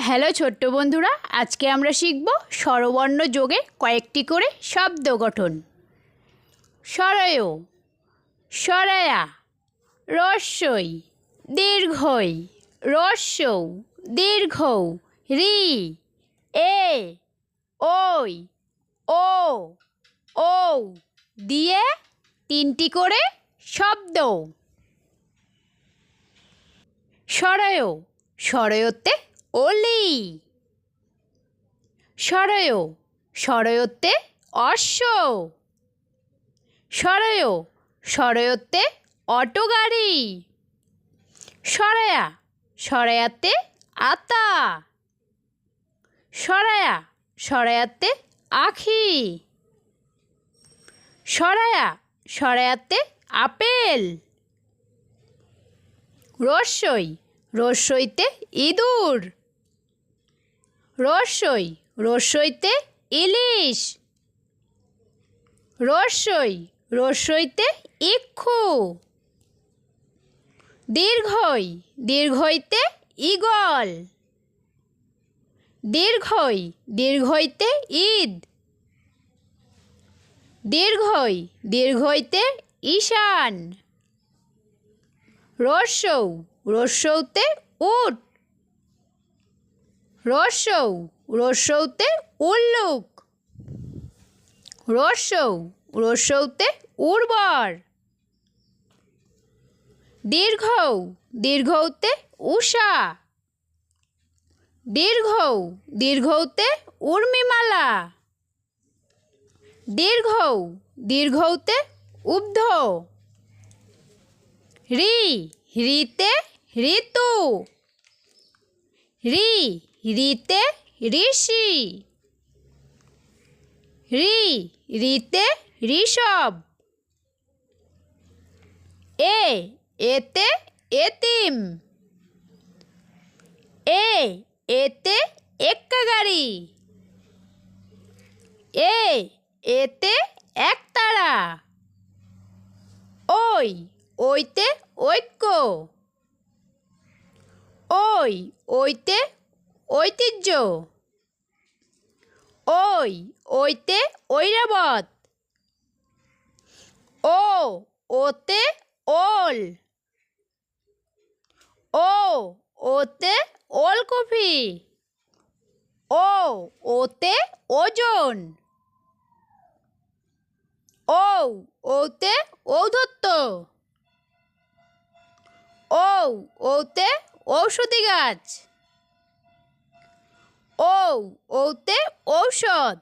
Hello ছোট্ট বন্ধুরা, আজকে আমরা শিখব স্বরবর্ণ যোগে কয়েকটি করে শব্দ গঠন। স্বরয়, স্বরয়া, রস্যই, দীর্ঘই, রস্যৌ, দীর্ঘৌ, রি, এ, ওই, ও, ঔ দিয়ে তিনটি করে শব্দ। স্বরয়, স্বরয়তে অলি। স্বরয়, স্বরয়তে অশ্ব। স্বরয়, স্বরয়তে অটো গাড়ি। স্বরয়া, স্বরয়াতে আতা। স্বরয়া, স্বরয়াতে আখি। স্বরয়া, স্বরয়াতে আপেল। রস্যই, রস্যইতে ইঁদুর। রস্যই, রস্যইতে ইলিশ। রস্যই, রস্যইতে ইক্ষু। দীর্ঘই, দীর্ঘইতে ঈগল। দীর্ঘই, দীর্ঘইতে ঈদ। দীর্ঘই, দীর্ঘইতে ঈশান। রস্যৌ, রস্যৌতে উট। রস্যৌ, রস্যৌতে উল্লুক। রস্যৌ, রস্যৌতে উর্বর। দীর্ঘৌ, দীর্ঘৌতে উষা। দীর্ঘৌ, দীর্ঘৌতে উর্মিমালা। দীর্ঘৌ, দীর্ঘৌতে উব্ধ। রি, রিতে ঋতু। রি, রিতে ঋষি। রি, রিতে ঋষভ। এতে এতিম। এতে এক্কা গাড়ি। এতে একতারা। ওইতে ঐক্য। ওইতে ঐতিহ্য। ওইতে ঐরাবত। ওতে ওল। ওতে ওলকপি। ওতে ওজন। ওতে ঔদ্ধত্য। ওতে ঔষধি গাছ। ওতে ঔষধ।